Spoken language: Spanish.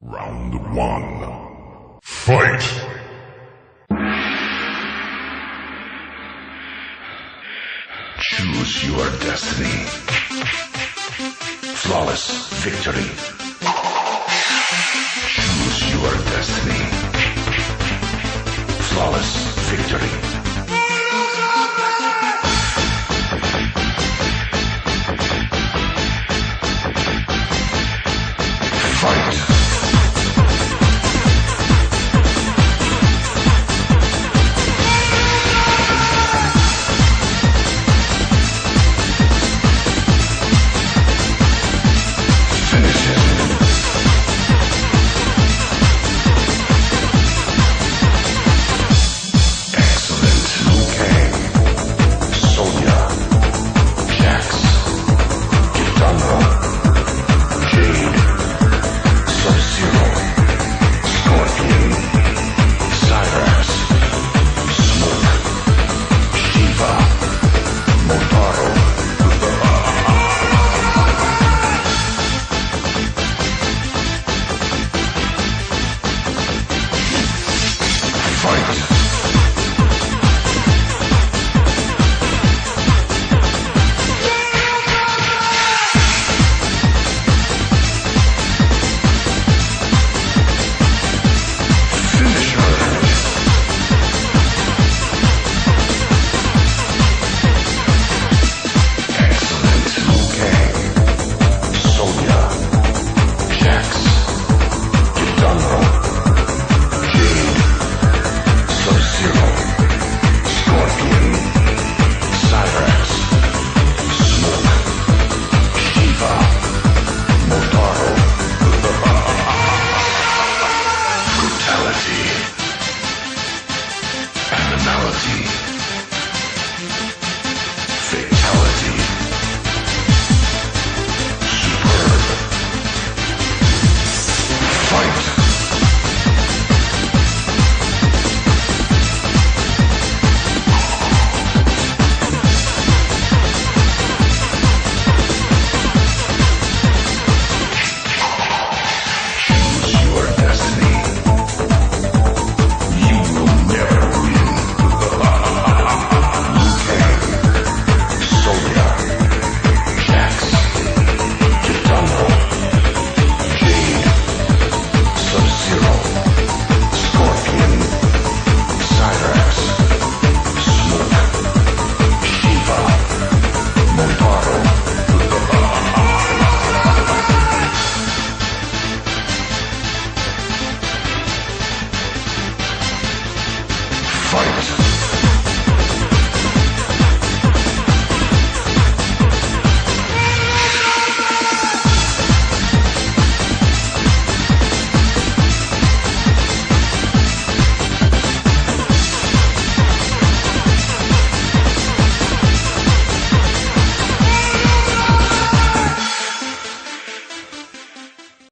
Round one. Fight! Choose your destiny. Flawless victory. Choose your destiny. Flawless victory. Fight! Fatality. Superb. Fight. Choose your destiny. You will never win. Liu Kang, Sonya, Jax, Kitana, Jade, Sub-Zero, Scorpion, Cyrax, Smoke, Shiva, Motaro. Fight!